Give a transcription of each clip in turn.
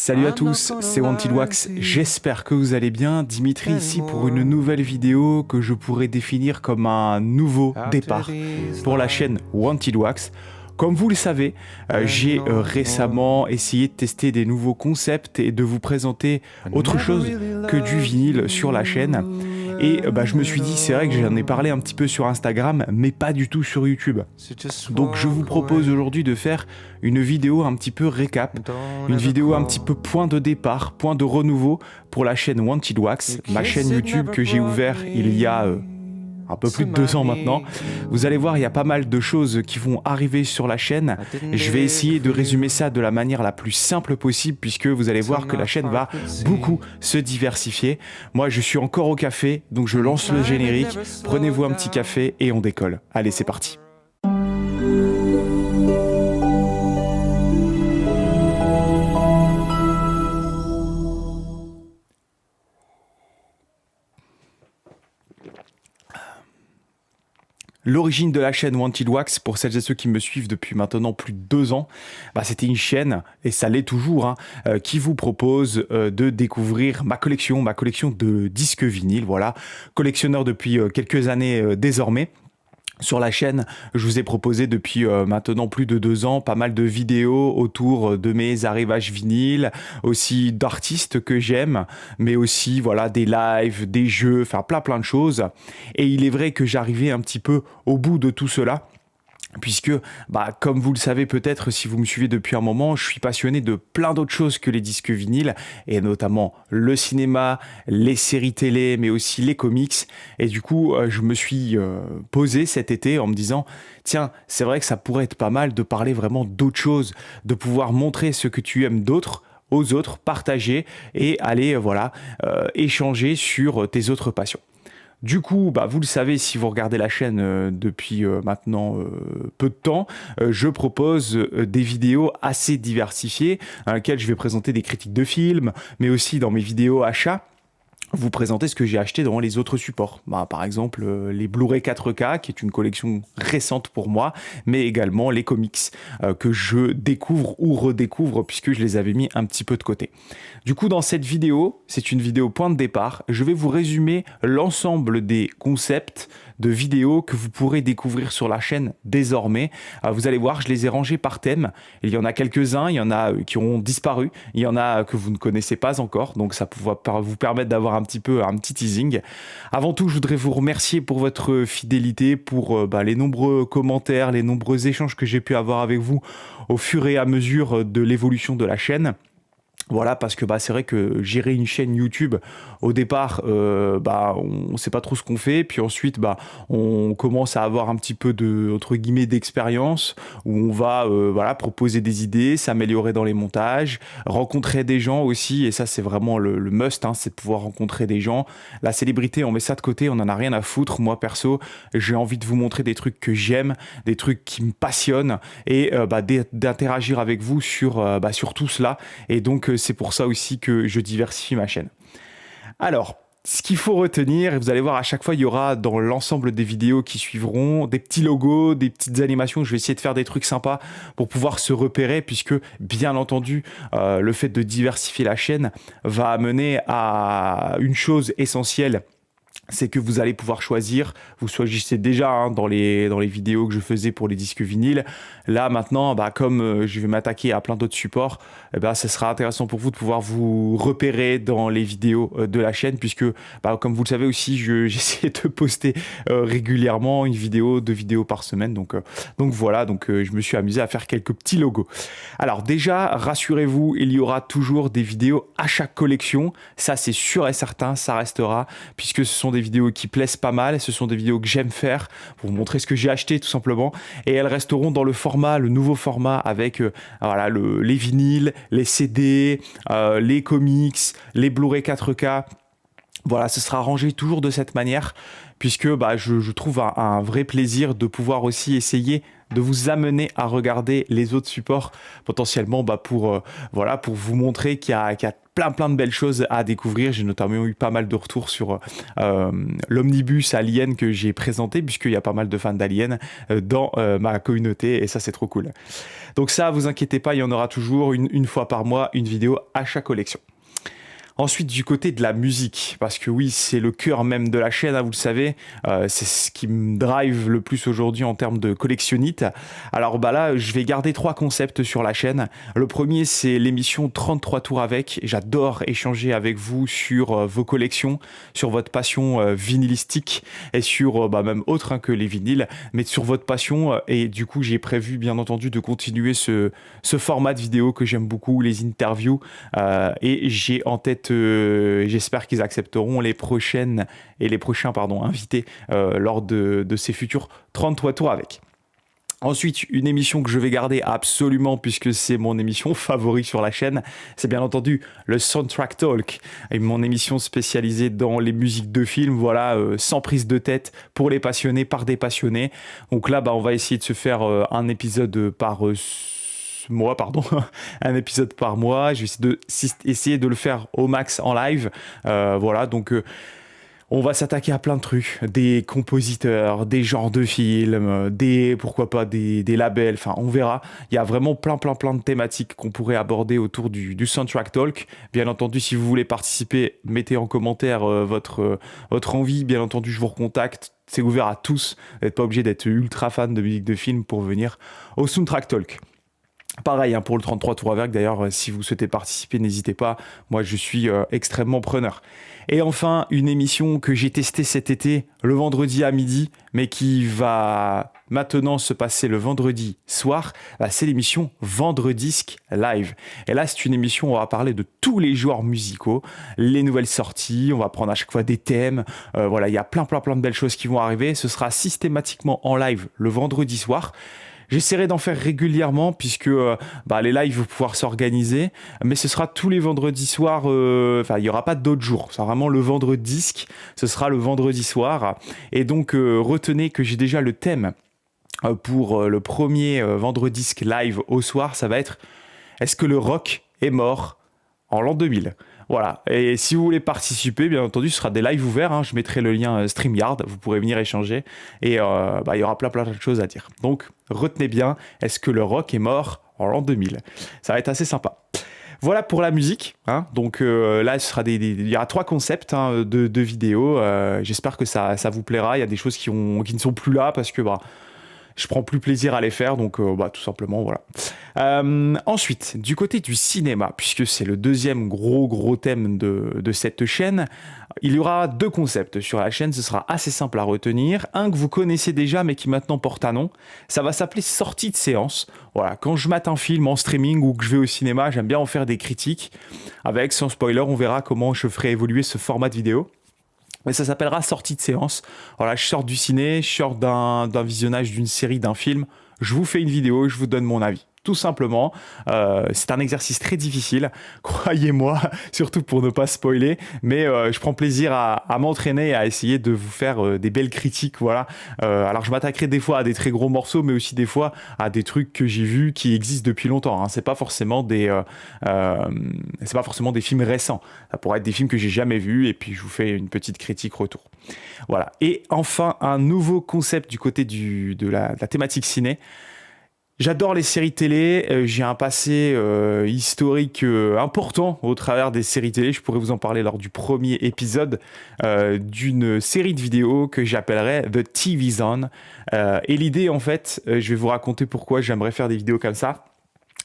Salut à tous, c'est Wanted Wax, j'espère que vous allez bien. Dimitri ici pour une nouvelle vidéo que je pourrais définir comme un nouveau départ pour la chaîne Wanted Wax. Comme vous le savez, j'ai récemment essayé de tester des nouveaux concepts et de vous présenter autre chose que du vinyle sur la chaîne. Et je me suis dit, c'est vrai que j'en ai parlé un petit peu sur Instagram, mais pas du tout sur YouTube. Donc je vous propose aujourd'hui de faire une vidéo un petit peu récap, une vidéo un petit peu point de départ, point de renouveau pour la chaîne Wanted Wax, ma chaîne YouTube que j'ai ouverte il y a un peu plus de 2 ans maintenant. Vous allez voir, il y a pas mal de choses qui vont arriver sur la chaîne. Je vais essayer de résumer ça de la manière la plus simple possible puisque vous allez voir que la chaîne va beaucoup se diversifier. Moi, je suis encore au café, donc je lance le générique. Prenez-vous un petit café et on décolle. Allez, c'est parti. L'origine de la chaîne Wanted Wax, pour celles et ceux qui me suivent depuis maintenant plus de 2 ans, c'était une chaîne, et ça l'est toujours, qui vous propose de découvrir ma collection de disques vinyles, voilà, collectionneur depuis quelques années désormais. Sur la chaîne, je vous ai proposé depuis maintenant plus de 2 ans pas mal de vidéos autour de mes arrivages vinyles, aussi d'artistes que j'aime, mais aussi voilà des lives, des jeux, enfin plein de choses. Et il est vrai que j'arrivais un petit peu au bout de tout cela. Puisque, comme vous le savez peut-être si vous me suivez depuis un moment, je suis passionné de plein d'autres choses que les disques vinyles, et notamment le cinéma, les séries télé, mais aussi les comics. Et du coup, je me suis posé cet été en me disant, tiens, c'est vrai que ça pourrait être pas mal de parler vraiment d'autres choses, de pouvoir montrer ce que tu aimes d'autres, aux autres, partager et aller échanger sur tes autres passions. Du coup, vous le savez, si vous regardez la chaîne depuis maintenant peu de temps, je propose des vidéos assez diversifiées dans lesquelles je vais présenter des critiques de films, mais aussi dans mes vidéos achats, vous présenter ce que j'ai acheté dans les autres supports. Par exemple, les Blu-ray 4K, qui est une collection récente pour moi, mais également les comics que je découvre ou redécouvre puisque je les avais mis un petit peu de côté. Du coup, dans cette vidéo, c'est une vidéo point de départ, je vais vous résumer l'ensemble des concepts de vidéos que vous pourrez découvrir sur la chaîne désormais. Vous allez voir, je les ai rangés par thème. Il y en a quelques-uns, il y en a qui ont disparu, il y en a que vous ne connaissez pas encore, donc ça va vous permettre d'avoir un petit teasing. Avant tout, je voudrais vous remercier pour votre fidélité, pour les nombreux commentaires, les nombreux échanges que j'ai pu avoir avec vous au fur et à mesure de l'évolution de la chaîne. Voilà, parce que c'est vrai que gérer une chaîne YouTube, au départ, on ne sait pas trop ce qu'on fait. Puis ensuite, on commence à avoir un petit peu de, entre guillemets, d'expérience, où on va proposer des idées, s'améliorer dans les montages, rencontrer des gens aussi. Et ça, c'est vraiment le must, c'est de pouvoir rencontrer des gens. La célébrité, on met ça de côté, on n'en a rien à foutre. Moi, perso, j'ai envie de vous montrer des trucs que j'aime, des trucs qui me passionnent, et d'interagir avec vous sur tout cela. Et donc, c'est pour ça aussi que je diversifie ma chaîne. Alors, ce qu'il faut retenir, et vous allez voir à chaque fois, il y aura dans l'ensemble des vidéos qui suivront des petits logos, des petites animations. Je vais essayer de faire des trucs sympas pour pouvoir se repérer, puisque bien entendu, le fait de diversifier la chaîne va amener à une chose essentielle. C'est que vous allez pouvoir choisir, vous choisissez déjà dans les vidéos que je faisais pour les disques vinyles. Là maintenant, comme je vais m'attaquer à plein d'autres supports, ce sera intéressant pour vous de pouvoir vous repérer dans les vidéos de la chaîne, puisque comme vous le savez aussi, j'essaie de poster régulièrement 2 vidéos par semaine. Donc voilà, je me suis amusé à faire quelques petits logos. Alors déjà, rassurez-vous, il y aura toujours des vidéos à chaque collection. Ça, c'est sûr et certain, ça restera, puisque ce sont des vidéos qui plaisent pas mal, ce sont des vidéos que j'aime faire pour vous montrer ce que j'ai acheté tout simplement, et elles resteront dans le nouveau format avec les vinyles, les CD, les comics, les Blu-ray 4K. Voilà, ce sera rangé toujours de cette manière, puisque je trouve un vrai plaisir de pouvoir aussi essayer de vous amener à regarder les autres supports potentiellement pour vous montrer qu'il y a plein de belles choses à découvrir. J'ai notamment eu pas mal de retours sur l'omnibus Alien que j'ai présenté, puisqu'il y a pas mal de fans d'Alien dans ma communauté, et ça c'est trop cool. Donc ça, vous inquiétez pas, il y en aura toujours une fois par mois, une vidéo à chaque collection. Ensuite, du côté de la musique, parce que oui, c'est le cœur même de la chaîne, hein, vous le savez, c'est ce qui me drive le plus aujourd'hui en termes de collectionnite. Alors là, je vais garder 3 concepts sur la chaîne. Le premier, c'est l'émission 33 tours avec. J'adore échanger avec vous sur vos collections, sur votre passion vinylistique et sur même autre que les vinyles, mais sur votre passion. Et du coup, j'ai prévu, bien entendu, de continuer ce format de vidéo que j'aime beaucoup, les interviews. Et j'ai en tête, j'espère qu'ils accepteront les prochains invités lors de ces futurs 33 tours avec. Ensuite, une émission que je vais garder absolument puisque c'est mon émission favorite sur la chaîne, c'est bien entendu le Soundtrack Talk, et mon émission spécialisée dans les musiques de films, sans prise de tête, pour les passionnés, par des passionnés. Donc là, on va essayer de se faire un épisode par un épisode par mois. Je vais essayer de le faire au max en live. On va s'attaquer à plein de trucs, des compositeurs, des genres de films, pourquoi pas des labels, enfin on verra. Il y a vraiment plein de thématiques qu'on pourrait aborder autour du Soundtrack Talk. Bien entendu, si vous voulez participer, mettez en commentaire votre envie. Bien entendu, je vous recontacte. C'est ouvert à tous. Vous n'êtes pas obligé d'être ultra fan de musique de film pour venir au Soundtrack Talk. Pareil pour le 33 tours avec, d'ailleurs, si vous souhaitez participer, n'hésitez pas. Moi, je suis extrêmement preneur. Et enfin, une émission que j'ai testée cet été, le vendredi à midi, mais qui va maintenant se passer le vendredi soir, c'est l'émission Vendredisque Live. Et là, c'est une émission où on va parler de tous les genres musicaux, les nouvelles sorties, on va prendre à chaque fois des thèmes. Il y a plein de belles choses qui vont arriver. Ce sera systématiquement en live le vendredi soir. J'essaierai d'en faire régulièrement puisque les lives vont pouvoir s'organiser, mais ce sera tous les vendredis soirs, il n'y aura pas d'autres jours, c'est vraiment le vendredisque, ce sera le vendredi soir. Et donc retenez que j'ai déjà le thème pour le premier vendredisque live au soir, ça va être « Est-ce que le rock est mort en l'an 2000 ?» Voilà, et si vous voulez participer, bien entendu, ce sera des lives ouverts, je mettrai le lien StreamYard, vous pourrez venir échanger, et il y aura plein de choses à dire. Donc, retenez bien, est-ce que le rock est mort en l'an 2000 ? Ça va être assez sympa. Voilà pour la musique, donc là, il y aura 3 concepts de vidéos, j'espère que ça vous plaira, il y a des choses qui ne sont plus là, parce que je prends plus plaisir à les faire, donc tout simplement, voilà. Ensuite, du côté du cinéma, puisque c'est le deuxième gros thème de cette chaîne, il y aura 2 concepts sur la chaîne, ce sera assez simple à retenir. Un que vous connaissez déjà, mais qui maintenant porte un nom, ça va s'appeler sortie de séance. Voilà, quand je mate un film en streaming ou que je vais au cinéma, j'aime bien en faire des critiques. Sans spoiler, on verra comment je ferai évoluer ce format de vidéo. Mais ça s'appellera sortie de séance. Voilà, je sors du ciné, je sors d'un visionnage d'une série, d'un film, je vous fais une vidéo, je vous donne mon avis. Tout simplement, c'est un exercice très difficile, croyez-moi, surtout pour ne pas spoiler, mais je prends plaisir à m'entraîner et à essayer de vous faire des belles critiques, voilà. Alors je m'attaquerai des fois à des très gros morceaux, mais aussi des fois à des trucs que j'ai vus qui existent depuis longtemps, c'est pas forcément des films récents, ça pourrait être des films que j'ai jamais vus, et puis je vous fais une petite critique retour. Voilà. Et enfin, un nouveau concept du côté de la thématique ciné. J'adore les séries télé, j'ai un passé historique important au travers des séries télé. Je pourrais vous en parler lors du premier épisode d'une série de vidéos que j'appellerais The TV Zone. Et l'idée, en fait, je vais vous raconter pourquoi j'aimerais faire des vidéos comme ça.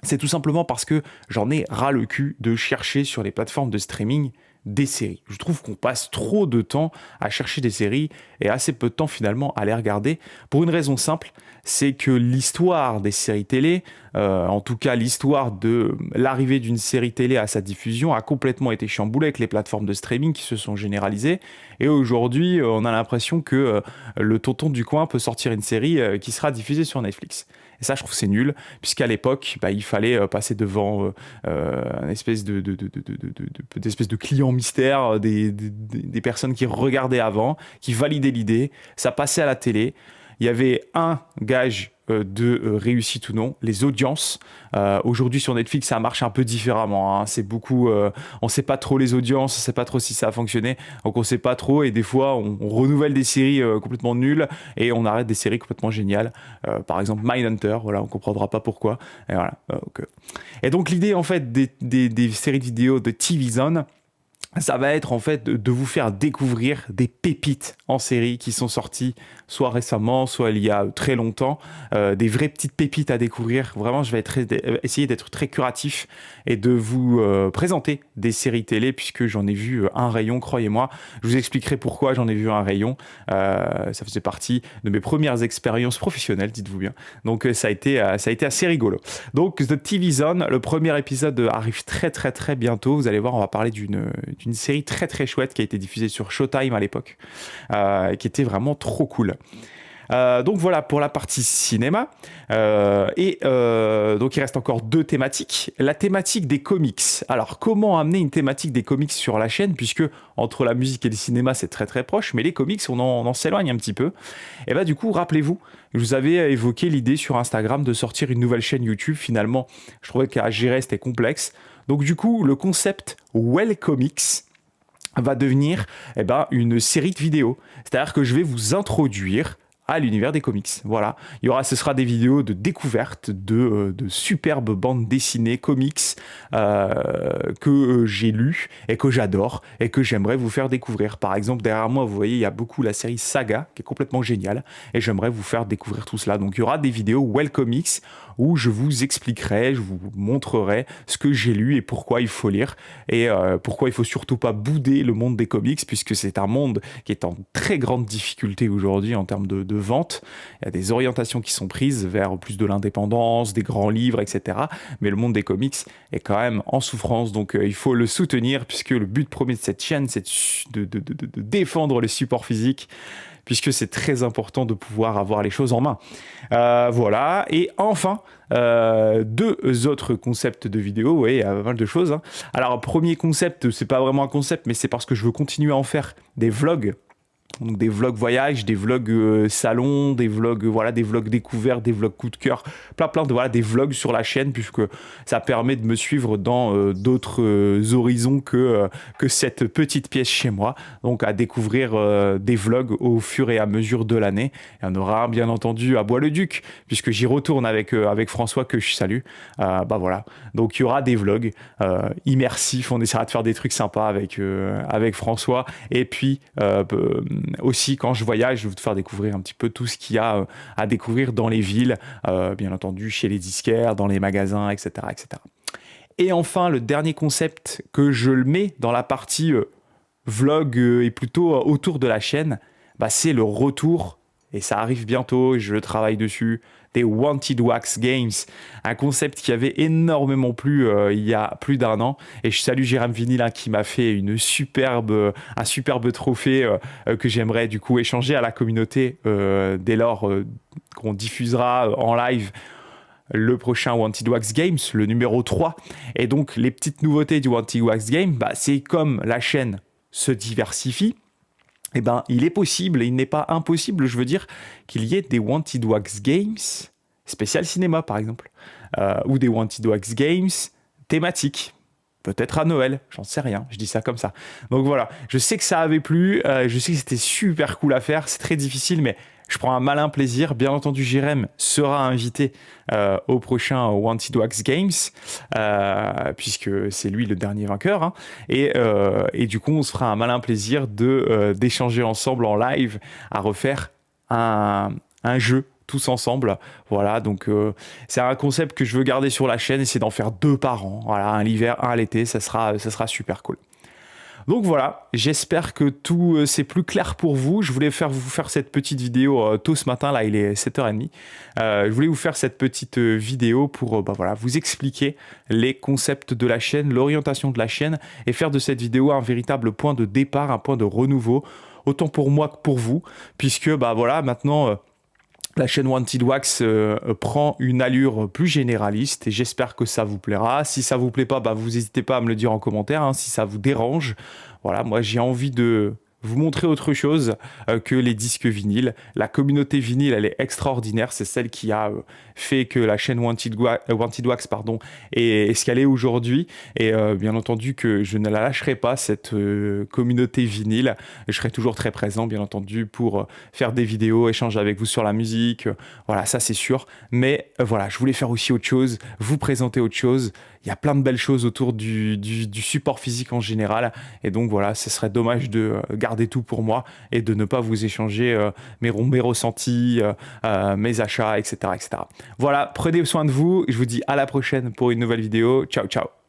C'est tout simplement parce que j'en ai ras le cul de chercher sur les plateformes de streaming des séries. Je trouve qu'on passe trop de temps à chercher des séries et assez peu de temps finalement à les regarder, pour une raison simple, c'est que l'histoire des séries télé, en tout cas l'histoire de l'arrivée d'une série télé à sa diffusion, a complètement été chamboulée avec les plateformes de streaming qui se sont généralisées, et aujourd'hui on a l'impression que le tonton du coin peut sortir une série qui sera diffusée sur Netflix. Et ça, je trouve que c'est nul, puisqu'à l'époque, il fallait passer devant une espèce de client mystère, des personnes qui regardaient avant, qui validaient l'idée, ça passait à la télé. il y avait un gage de réussite ou non, les audiences. Aujourd'hui sur Netflix, ça marche un peu différemment, hein. C'est beaucoup, on sait pas trop les audiences, on sait pas trop si ça a fonctionné, donc on sait pas trop, et des fois on renouvelle des séries complètement nulles et on arrête des séries complètement géniales. Par exemple Mindhunter, voilà, on comprendra pas pourquoi. Et voilà. Et donc l'idée en fait des séries de vidéos de TV Zone, ça va être en fait de vous faire découvrir des pépites en série qui sont sorties soit récemment, soit il y a très longtemps, des vraies petites pépites à découvrir. Vraiment, je vais essayer d'être très curatif et de vous présenter des séries télé, puisque j'en ai vu un rayon, croyez-moi. Je vous expliquerai pourquoi j'en ai vu un rayon. Ça faisait partie de mes premières expériences professionnelles, dites-vous bien. Donc ça a été assez rigolo. Donc The TV Zone, le premier épisode arrive très très très bientôt. Vous allez voir, on va parler d'une série très très chouette qui a été diffusée sur Showtime à l'époque, qui était vraiment trop cool. Donc voilà pour la partie cinéma. Donc il reste encore 2 thématiques. La thématique des comics. Alors comment amener une thématique des comics sur la chaîne, puisque entre la musique et le cinéma c'est très très proche, mais les comics on en s'éloigne un petit peu. Et bah du coup rappelez-vous, je vous avais évoqué l'idée sur Instagram de sortir une nouvelle chaîne YouTube. Finalement je trouvais qu'à gérer c'était complexe. Donc du coup le concept Well Comics va devenir une série de vidéos. C'est-à-dire que je vais vous introduire à l'univers des comics. Voilà, ce sera des vidéos de découverte de superbes bandes dessinées comics que j'ai lues et que j'adore et que j'aimerais vous faire découvrir. Par exemple, derrière moi, vous voyez, il y a beaucoup la série Saga qui est complètement géniale et j'aimerais vous faire découvrir tout cela. Donc il y aura des vidéos Well Comics où je vous expliquerai, je vous montrerai ce que j'ai lu et pourquoi il faut lire et pourquoi il faut surtout pas bouder le monde des comics, puisque c'est un monde qui est en très grande difficulté aujourd'hui en termes de vente. Il y a des orientations qui sont prises vers plus de l'indépendance, des grands livres, etc. Mais le monde des comics est quand même en souffrance, donc il faut le soutenir, puisque le but premier de cette chaîne, c'est de défendre les supports physiques, puisque c'est très important de pouvoir avoir les choses en main. Voilà, et enfin, 2 autres concepts de vidéo, oui, il y a pas mal de choses, hein. Alors, premier concept, c'est pas vraiment un concept, mais c'est parce que je veux continuer à en faire des vlogs. Donc des vlogs voyage, des vlogs salon, des vlogs des vlogs découvertes, des vlogs coup de cœur, plein de des vlogs sur la chaîne, puisque ça permet de me suivre dans d'autres horizons que cette petite pièce chez moi. Donc à découvrir des vlogs au fur et à mesure de l'année. Il y en aura bien entendu à Bois-le-Duc, puisque j'y retourne avec François, que je salue. Voilà. Donc il y aura des vlogs immersifs. On essaiera de faire des trucs sympas avec François. Et puis aussi, quand je voyage, je vais vous faire découvrir un petit peu tout ce qu'il y a à découvrir dans les villes, bien entendu chez les disquaires, dans les magasins, etc., etc. Et enfin, le dernier concept que je le mets dans la partie vlog et plutôt autour de la chaîne, c'est le retour, et ça arrive bientôt, je travaille dessus, des Wanted Wax Games, un concept qui avait énormément plu il y a plus d'1 an, et je salue Jérôme Vinyl qui m'a fait un superbe trophée que j'aimerais du coup échanger à la communauté dès lors qu'on diffusera en live le prochain Wanted Wax Games, le numéro 3. Et donc les petites nouveautés du Wanted Wax Game, c'est comme la chaîne se diversifie, il est possible, et il n'est pas impossible, je veux dire, qu'il y ait des Wanted Wax Games spécial cinéma, par exemple, ou des Wanted Wax Games thématiques. Peut-être à Noël, j'en sais rien, je dis ça comme ça. Donc voilà, je sais que ça avait plu, je sais que c'était super cool à faire, c'est très difficile, mais je prends un malin plaisir. Bien entendu, Jérém sera invité au prochain Wanted Wax Games, puisque c'est lui le dernier vainqueur, hein. Et du coup, on se fera un malin plaisir d'échanger ensemble en live à refaire un jeu tous ensemble. Voilà, donc c'est un concept que je veux garder sur la chaîne, essayer d'en faire 2 par an. Voilà, un l'hiver, un à l'été, ça sera super cool. Donc voilà, j'espère que tout c'est plus clair pour vous. Je voulais vous faire cette petite vidéo tôt ce matin, là il est 7h30. Je voulais vous faire cette petite vidéo pour vous expliquer les concepts de la chaîne, l'orientation de la chaîne, et faire de cette vidéo un véritable point de départ, un point de renouveau, autant pour moi que pour vous, puisque maintenant... la chaîne Wanted Wax prend une allure plus généraliste et j'espère que ça vous plaira. Si ça vous plaît pas, vous n'hésitez pas à me le dire en commentaire, hein, si ça vous dérange. Voilà, moi j'ai envie de vous montrer autre chose que les disques vinyles. La communauté vinyle, elle est extraordinaire. C'est celle qui a fait que la chaîne Wanted Wax pardon, est ce qu'elle est aujourd'hui. Et bien entendu que je ne la lâcherai pas, cette communauté vinyle. Je serai toujours très présent, bien entendu, pour faire des vidéos, échanger avec vous sur la musique. Voilà, ça c'est sûr. Mais voilà, je voulais faire aussi autre chose, vous présenter autre chose. Il y a plein de belles choses autour du support physique en général. Et donc voilà, ce serait dommage de garder tout pour moi et de ne pas vous échanger mes ressentis, mes achats, etc., etc. Voilà, prenez soin de vous. Je vous dis à la prochaine pour une nouvelle vidéo. Ciao, ciao.